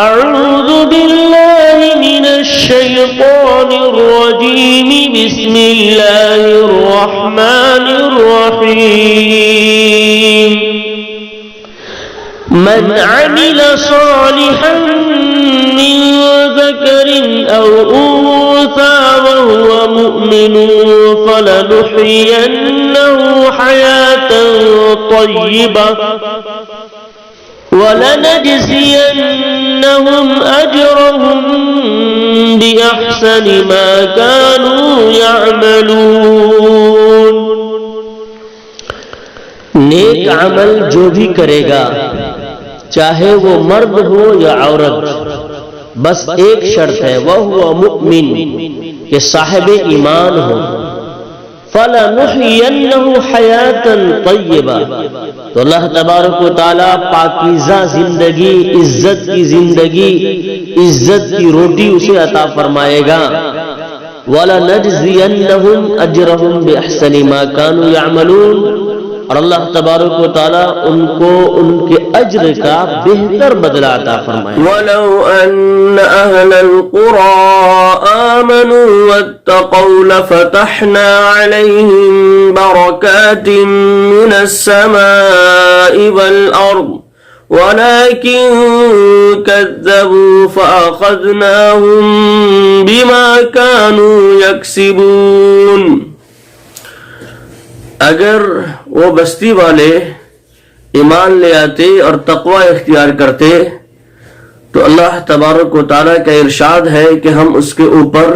أعوذ بالله من الشيطان الرجيم بسم الله الرحمن الرحيم من عمل صالحا من ذكر أو أنثى وهو مؤمن فلنحيينه حياة طيبة ولنجزينهم أجرهم بأحسن ما كانوا يعملون۔ نیک عمل جو بھی کرے گا چاہے وہ مرد ہو یا عورت، بس ایک شرط ہے، وَهُوَ مُؤْمِن، کہ صاحب ایمان ہو، فَلَنُحْيِيَنَّهُ حَيَاةً طَيِّبَةً، تو اللہ تبارک و تعالیٰ پاکیزہ زندگی، عزت کی زندگی، عزت کی روٹی اسے عطا فرمائے گا، وَلَنَجْزِيَنَّهُمْ أَجْرَهُمْ بِأَحْسَنِ مَا كَانُوا يَعْمَلُونَ، اور اللہ تبارک و تعالیٰ ان کو ان کے اجر کا بہتر بدلہ عطا فرمائے۔ وَلَوْ أَنَّ أَهْلَ الْقُرَىٰ آمَنُوا وَاتَّقَوْا لَفَتَحْنَا عَلَيْهِمْ بَرَكَاتٍ مِّنَ السَّمَاءِ وَالْأَرْضِ وَلَٰكِن كَذَّبُوا فَأَخَذْنَاهُم بِمَا كَانُوا يَكْسِبُونَ۔ اگر وہ بستی والے ایمان لے آتے اور تقوی اختیار کرتے تو اللہ تبارک و تعالیٰ کا ارشاد ہے کہ ہم اس کے اوپر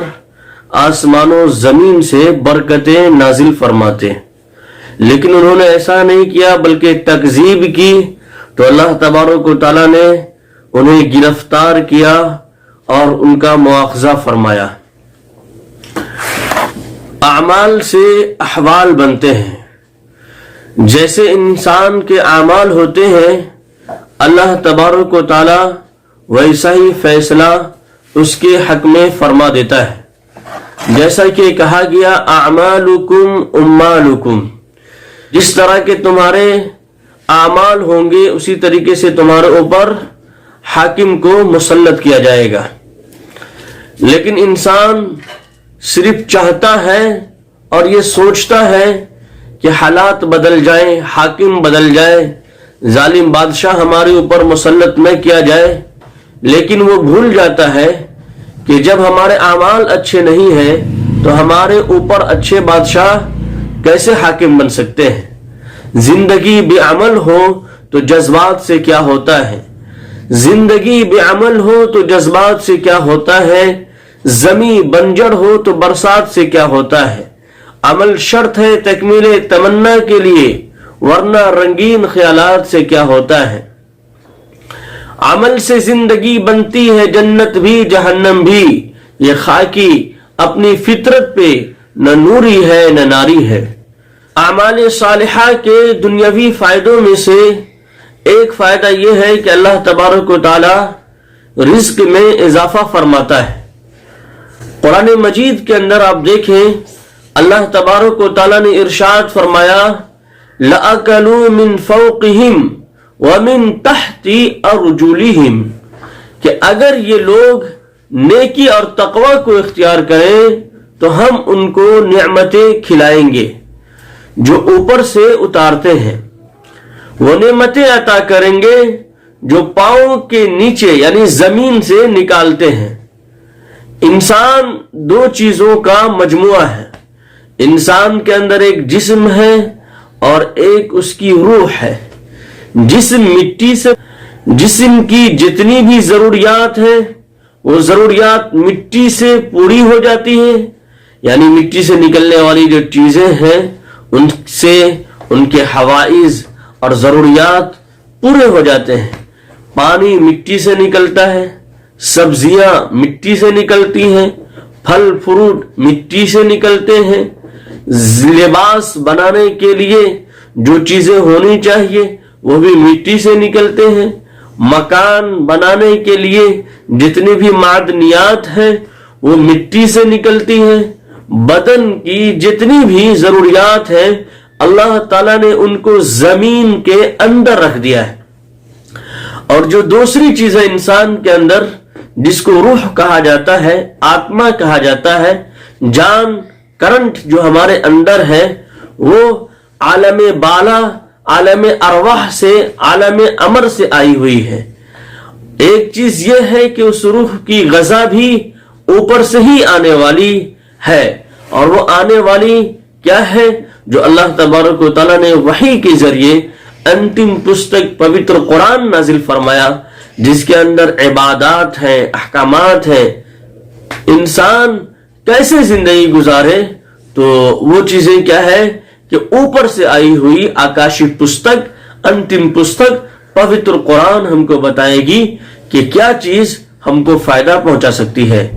آسمان و زمین سے برکتیں نازل فرماتے، لیکن انہوں نے ایسا نہیں کیا بلکہ تکذیب کی، تو اللہ تبارک و تعالیٰ نے انہیں گرفتار کیا اور ان کا مواخذہ فرمایا۔ اعمال سے احوال بنتے ہیں، جیسے انسان کے اعمال ہوتے ہیں اللہ تبارک و تعالی ویسا ہی فیصلہ اس کے حق میں فرما دیتا ہے، جیسا کہ کہا گیا اعمالکم امالکم، جس طرح کے تمہارے اعمال ہوں گے اسی طریقے سے تمہارے اوپر حاکم کو مسلط کیا جائے گا۔ لیکن انسان صرف چاہتا ہے اور یہ سوچتا ہے کہ حالات بدل جائیں، حاکم بدل جائے، ظالم بادشاہ ہمارے اوپر مسلط نہ کیا جائے، لیکن وہ بھول جاتا ہے کہ جب ہمارے اعمال اچھے نہیں ہیں تو ہمارے اوپر اچھے بادشاہ کیسے حاکم بن سکتے ہیں۔ زندگی بے عمل ہو تو جذبات سے کیا ہوتا ہے، زندگی بے عمل ہو تو جذبات سے کیا ہوتا ہے، زمیں بنجر ہو تو برسات سے کیا ہوتا ہے۔ عمل شرط ہے تکمیل تمنا کے لیے، ورنہ رنگین خیالات سے کیا ہوتا ہے۔ عمل سے زندگی بنتی ہے جنت بھی جہنم بھی، یہ خاکی اپنی فطرت پہ نہ نوری ہے نہ ناری ہے۔ اعمال صالحہ کے دنیاوی فائدوں میں سے ایک فائدہ یہ ہے کہ اللہ تبارک و تعالی رزق میں اضافہ فرماتا ہے۔ قرآن مجید کے اندر آپ دیکھیں اللہ تبارک و تعالیٰ نے ارشاد فرمایا لَأَكَلُوا مِن فَوْقِهِمْ وَمِن تَحْتِ أَرْجُلِهِمْ، کہ اگر یہ لوگ نیکی اور تقوی کو اختیار کریں تو ہم ان کو نعمتیں کھلائیں گے جو اوپر سے اتارتے ہیں، وہ نعمتیں عطا کریں گے جو پاؤں کے نیچے یعنی زمین سے نکالتے ہیں۔ انسان دو چیزوں کا مجموعہ ہے، انسان کے اندر ایک جسم ہے اور ایک اس کی روح ہے۔ جسم مٹی سے، جسم کی جتنی بھی ضروریات ہیں وہ ضروریات مٹی سے پوری ہو جاتی ہیں، یعنی مٹی سے نکلنے والی جو چیزیں ہیں ان سے ان کے حوائج اور ضروریات پورے ہو جاتے ہیں۔ پانی مٹی سے نکلتا ہے، سبزیاں مٹی سے نکلتی ہیں، پھل فروٹ مٹی سے نکلتے ہیں، لباس بنانے کے لیے جو چیزیں ہونی چاہیے وہ بھی مٹی سے نکلتے ہیں، مکان بنانے کے لیے جتنی بھی معدنیات ہیں وہ مٹی سے نکلتی ہیں، بدن کی جتنی بھی ضروریات ہیں اللہ تعالیٰ نے ان کو زمین کے اندر رکھ دیا ہے، اور جو دوسری چیز ہے انسان کے اندر جس کو روح کہا جاتا ہے, آتما کہا جاتا ہے, جان کرنٹ جو ہمارے اندر ہے, وہ عالم بالا, عالم ارواح سے, عالم امر سے آئی ہوئی ہے. ایک چیز یہ ہے کہ اس روح کی غذا بھی اوپر سے ہی آنے والی ہے, اور وہ آنے والی کیا ہے؟ جو اللہ تبارک و تعالیٰ نے وحی کے ذریعے انتم پستک پوتر قرآن نازل فرمایا, جس کے اندر عبادات ہیں, احکامات ہیں, انسان کیسے زندگی گزارے. تو وہ چیزیں کیا ہے کہ اوپر سے آئی ہوئی آکاشی پستک, انتم پستک پوتر قرآن ہم کو بتائے گی کہ کیا چیز ہم کو فائدہ پہنچا سکتی ہے.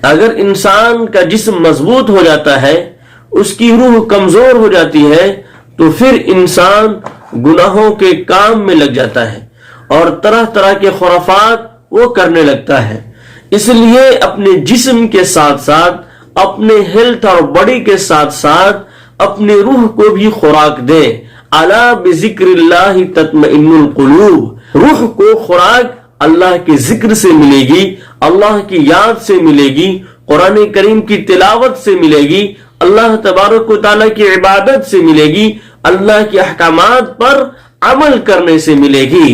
اگر انسان کا جسم مضبوط ہو جاتا ہے, اس کی روح کمزور ہو جاتی ہے, تو پھر انسان گناہوں کے کام میں لگ جاتا ہے اور طرح طرح کے خرافات وہ کرنے لگتا ہے. اس لیے اپنے جسم کے ساتھ ساتھ, اپنے ہیلتھ اور باڈی کے ساتھ ساتھ اپنے روح کو بھی خوراک دے. الا بذکر اللہ تطمئن القلوب. روح کو خوراک اللہ کے ذکر سے ملے گی, اللہ کی یاد سے ملے گی, قرآن کریم کی تلاوت سے ملے گی, اللہ تبارک و تعالیٰ کی عبادت سے ملے گی, اللہ کے احکامات پر عمل کرنے سے ملے گی.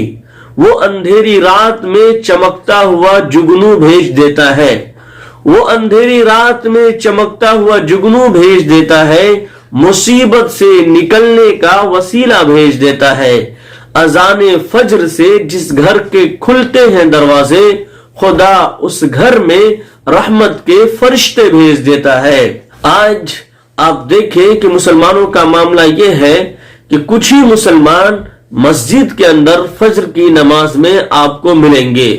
وہ اندھیری رات میں چمکتا ہوا جگنو بھیج دیتا ہے, وہ اندھیری رات میں چمکتا ہوا جگنو بھیج دیتا ہے, مصیبت سے نکلنے کا وسیلہ بھیج دیتا ہے. اذان فجر سے جس گھر کے کھلتے ہیں دروازے, خدا اس گھر میں رحمت کے فرشتے بھیج دیتا ہے. آج آپ دیکھیں کہ مسلمانوں کا معاملہ یہ ہے کہ کچھ ہی مسلمان مسجد کے اندر فجر کی نماز میں آپ کو ملیں گے.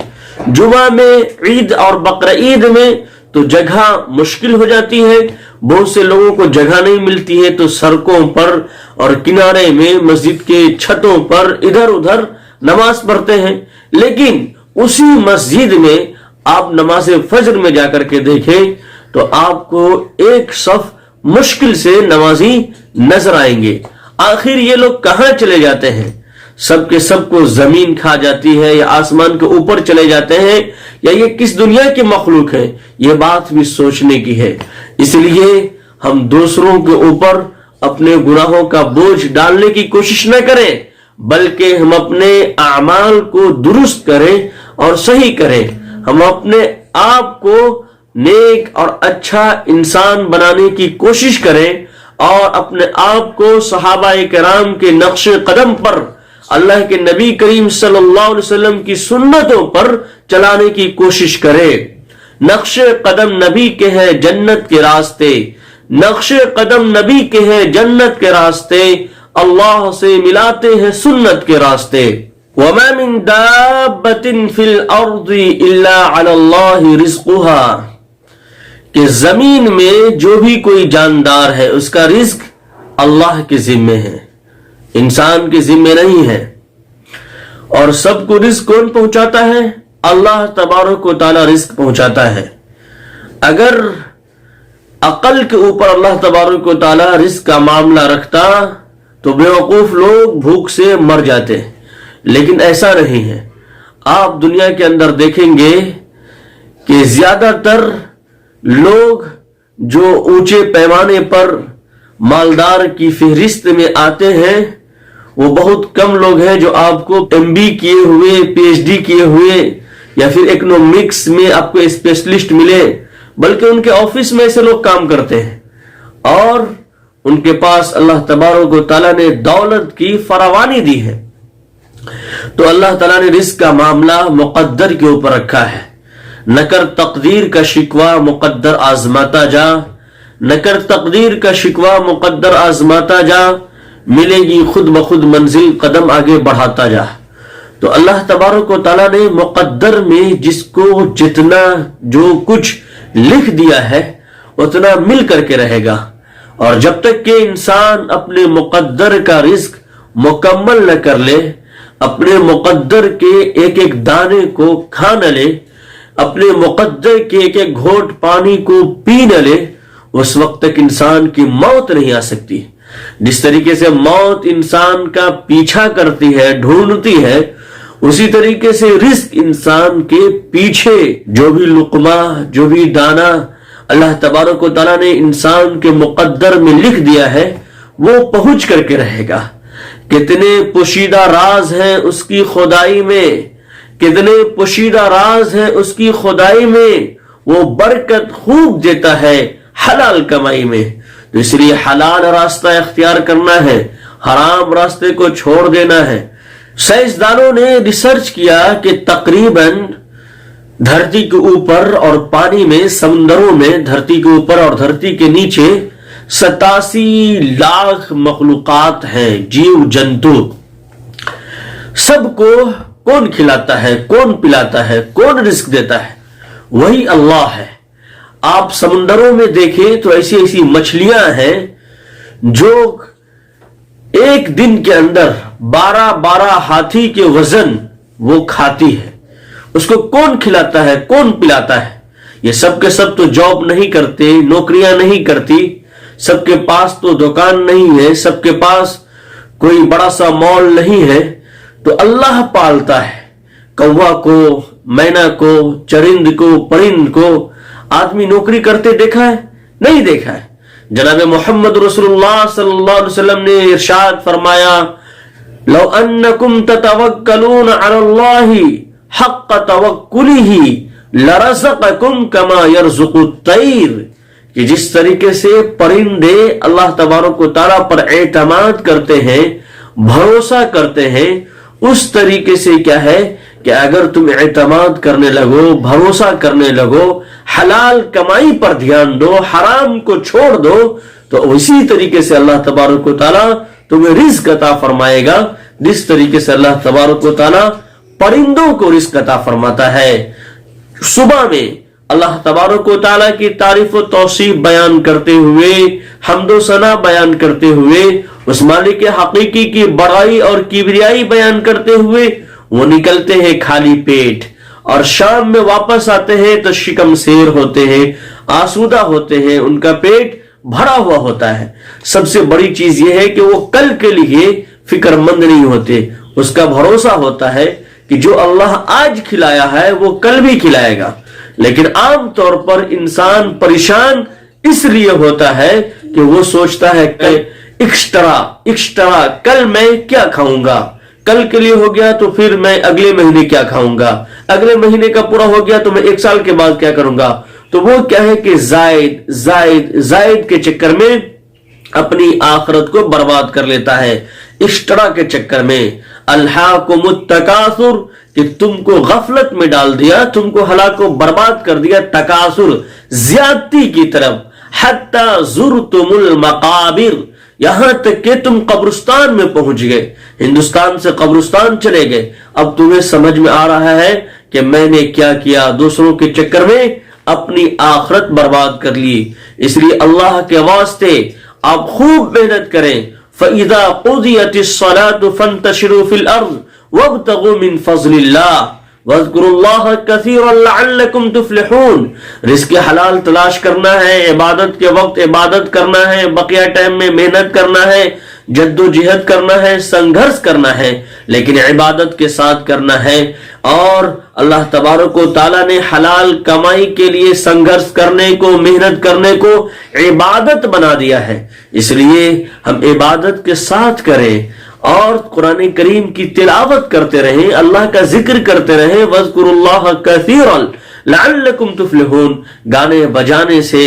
جمعہ میں, عید اور بقرعید میں تو جگہ مشکل ہو جاتی ہے, بہت سے لوگوں کو جگہ نہیں ملتی ہے, تو سڑکوں پر اور کنارے میں, مسجد کے چھتوں پر ادھر ادھر نماز پڑھتے ہیں. لیکن اسی مسجد میں آپ نماز فجر میں جا کر کے دیکھیں تو آپ کو ایک صف مشکل سے نمازی نظر آئیں گے. آخر یہ لوگ کہاں چلے جاتے ہیں؟ سب کے سب کو زمین کھا جاتی ہے, یا آسمان کے اوپر چلے جاتے ہیں, یا یہ کس دنیا کی مخلوق ہے؟ یہ بات بھی سوچنے کی ہے. اس لیے ہم دوسروں کے اوپر اپنے گناہوں کا بوجھ ڈالنے کی کوشش نہ کریں, بلکہ ہم اپنے اعمال کو درست کریں اور صحیح کریں. ہم اپنے آپ کو نیک اور اچھا انسان بنانے کی کوشش کریں, اور اپنے آپ کو صحابہ کرام کے نقش قدم پر, اللہ کے نبی کریم صلی اللہ علیہ وسلم کی سنتوں پر چلانے کی کوشش کریں. نقش قدم نبی کے ہیں جنت کے راستے, نقش قدم نبی کے ہیں جنت کے راستے, اللہ سے ملاتے ہیں سنت کے راستے. وَمَا مِن دَابَّةٍ فِي الْأَرْضِ إِلَّا عَلَى اللَّهِ رِزْقُهَا. کہ زمین میں جو بھی کوئی جاندار ہے اس کا رزق اللہ کے ذمے ہے, انسان کے ذمے نہیں ہے. اور سب کو رزق کون پہنچاتا ہے؟ اللہ تبارک و تعالی رزق پہنچاتا ہے. اگر عقل کے اوپر اللہ تبارک و تعالی رزق کا معاملہ رکھتا تو بیوقوف لوگ بھوک سے مر جاتے, لیکن ایسا نہیں ہے. آپ دنیا کے اندر دیکھیں گے کہ زیادہ تر لوگ جو اونچے پیمانے پر مالدار کی فہرست میں آتے ہیں, وہ بہت کم لوگ ہیں جو آپ کو MB کیے ہوئے, PhD کیے ہوئے, یا پھر اکنومکس میں آپ کو اسپیشلسٹ ملے, بلکہ ان کے آفس میں ایسے لوگ کام کرتے ہیں, اور ان کے پاس اللہ تبارک و تعالیٰ نے دولت کی فراوانی دی ہے. تو اللہ تعالیٰ نے رزق کا معاملہ مقدر کے اوپر رکھا ہے. نہ کر تقدیر کا شکوہ مقدر آزماتا جا, نہ کر تقدیر کا شکوہ مقدر آزماتا جا, ملے گی خود بخود منزل قدم آگے بڑھاتا جا. تو اللہ تبارک و تعالیٰ نے مقدر میں جس کو جتنا جو کچھ لکھ دیا ہے اتنا مل کر کے رہے گا. اور جب تک کہ انسان اپنے مقدر کا رزق مکمل نہ کر لے, اپنے مقدر کے ایک ایک دانے کو کھا نہ لے, اپنے مقدر کے ایک ایک گھونٹ پانی کو پی نہ لے, اس وقت تک انسان کی موت نہیں آ سکتی. جس طریقے سے موت انسان کا پیچھا کرتی ہے, ڈھونڈتی ہے, اسی طریقے سے رزق انسان کے پیچھے جو بھی لقمہ، جو بھی دانہ اللہ تبارک و تعالیٰ نے انسان کے مقدر میں لکھ دیا ہے وہ پہنچ کر کے رہے گا۔ کتنے پوشیدہ راز ہیں اس کی خدائی میں، کتنے پوشیدہ راز ہیں اس کی خدائی میں، وہ برکت خوب دیتا ہے حلال کمائی میں۔ تو اس لیے حلال راستہ اختیار کرنا ہے، حرام راستے کو چھوڑ دینا ہے۔ سائنسدانوں نے ریسرچ کیا کہ تقریباً دھرتی کے اوپر اور پانی میں، سمندروں میں، دھرتی کے اوپر اور دھرتی کے نیچے 87 لاکھ مخلوقات ہیں، جیو جنتو۔ سب کو کون کھلاتا ہے، کون پلاتا ہے، کون رزق دیتا ہے؟ وہی اللہ ہے۔ آپ سمندروں میں دیکھیں تو ایسی ایسی مچھلیاں ہیں جو ایک دن کے اندر 12 ہاتھی کے وزن وہ کھاتی ہے۔ اس کو کون کھلاتا ہے، کون پلاتا ہے؟ یہ سب کے سب تو جاب نہیں کرتے، نوکریاں نہیں کرتی، سب کے پاس تو دکان نہیں ہے، سب کے پاس کوئی بڑا سا مال نہیں ہے، تو اللہ پالتا ہے۔ کوا کو، مینا کو، چرند کو، پرند کو آدمی نوکری کرتے دیکھا ہے؟ نہیں دیکھا ہے۔ جناب محمد رسول اللہ صلی اللہ علیہ وسلم نے ارشاد فرمایا، لو انکم تتوکلون علی اللہ حق توکلہ لرزقکم کما یرزق الطیر، کہ جس طریقے سے پرندے اللہ تبارک و تعالیٰ پر اعتماد کرتے ہیں، بھروسہ کرتے ہیں، اس طریقے سے کیا ہے کہ اگر تم اعتماد کرنے لگو، بھروسہ کرنے لگو، حلال کمائی پر دھیان دو، حرام کو چھوڑ دو، تو اسی طریقے سے اللہ تبارک و تعالیٰ تمہیں رزق عطا فرمائے گا، جس طریقے سے اللہ تبارک و تعالیٰ پرندوں کو رزق عطا فرماتا ہے۔ صبح میں اللہ تبارک و تعالیٰ کی تعریف و توصیف بیان کرتے ہوئے، حمد و ثنا بیان کرتے ہوئے، اس مالک حقیقی کی بڑائی اور کبریائی بیان کرتے ہوئے وہ نکلتے ہیں خالی پیٹ، اور شام میں واپس آتے ہیں تو شکم سیر ہوتے ہیں، آسودہ ہوتے ہیں، ان کا پیٹ بھرا ہوا ہوتا ہے۔ سب سے بڑی چیز یہ ہے کہ وہ کل کے لیے فکر مند نہیں ہوتے، اس کا بھروسہ ہوتا ہے کہ جو اللہ آج کھلایا ہے وہ کل بھی کھلائے گا۔ لیکن عام طور پر انسان پریشان اس لیے ہوتا ہے کہ وہ سوچتا ہے کہ ایکسٹرا کل میں کیا کھاؤں گا، کل کے لیے ہو گیا تو پھر میں اگلے مہینے کیا کھاؤں گا، اگلے مہینے کا پورا ہو گیا تو میں 1 سال کے بعد کیا کروں گا۔ تو وہ کیا ہے کہ زائد کے چکر میں اپنی آخرت کو برباد کر لیتا ہے، ایکسٹرا کے چکر میں۔ الہاکم التکاثر، کہ تم کو غفلت میں ڈال دیا، تم کو ہلاک و برباد کر دیا، تکاثر، زیادتی کی طرف، حتی زرتم المقابر، یہاں تک کہ تم قبرستان میں پہنچ گئے، ہندوستان سے قبرستان چلے گئے۔ اب تمہیں سمجھ میں آ رہا ہے کہ میں نے کیا کیا، دوسروں کے چکر میں اپنی آخرت برباد کر لی۔ اس لیے اللہ کے واسطے آپ خوب محنت کریں۔ فَإِذَا قُضِيَتِ الصَّلَاةُ فَانْتَشِرُوا فِي الْأَرْضِ وَابْتَغُوا مِنْ فَضْلِ اللَّهِ وَاذْكُرُوا اللَّهَ كَثِيرًا لَعَلَّكُمْ تُفْلِحُونَ۔ رزق حلال تلاش کرنا ہے، عبادت کے وقت عبادت کرنا ہے، بقیہ ٹائم میں محنت کرنا ہے، جد و جہد کرنا ہے، سنگھرش کرنا ہے، لیکن عبادت کے ساتھ کرنا ہے۔ اور اللہ تبارک و تعالیٰ نے حلال کمائی کے لیے سنگھرش کرنے کو، محنت کرنے کو عبادت بنا دیا ہے، اس لیے ہم عبادت کے ساتھ کریں اور قرآن کریم کی تلاوت کرتے رہیں، اللہ کا ذکر کرتے رہیں۔ وَاذْكُرُوا اللَّهَ كَثِيرًا لَعَلَّكُمْ تُفْلِحُونَ۔ گانے بجانے سے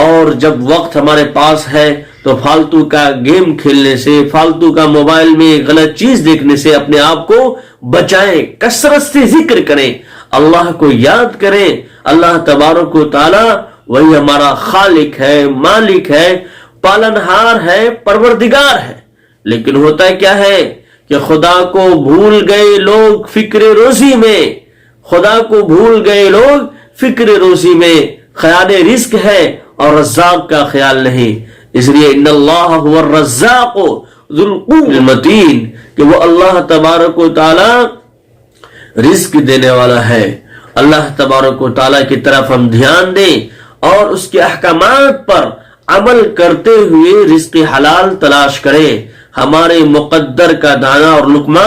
اور جب وقت ہمارے پاس ہے تو فالتو کا گیم کھیلنے سے، فالتو کا موبائل میں غلط چیز دیکھنے سے اپنے آپ کو بچائیں، کثرت سے ذکر کریں، اللہ کو یاد کریں۔ اللہ تبارک و تعالی وہی ہمارا خالق ہے، مالک ہے، پالنہار ہے، پروردگار ہے۔ لیکن ہوتا کیا ہے کہ خدا کو بھول گئے لوگ فکر روزی میں، خدا کو بھول گئے لوگ فکر روزی میں، خیال رزق ہے اور رزاق کا خیال نہیں۔ اس لیے ان اللہ هو الرزاق ذو القوة المتین، کہ وہ اللہ تبارک و تعالی رزق دینے والا ہے۔ اللہ تبارک و تعالی کی طرف ہم دھیان دیں اور اس کے احکامات پر عمل کرتے ہوئے رزق حلال تلاش کریں۔ ہمارے مقدر کا دانہ اور لقمہ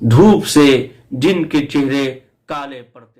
دھوپ سے جن کے چہرے کالے پڑتے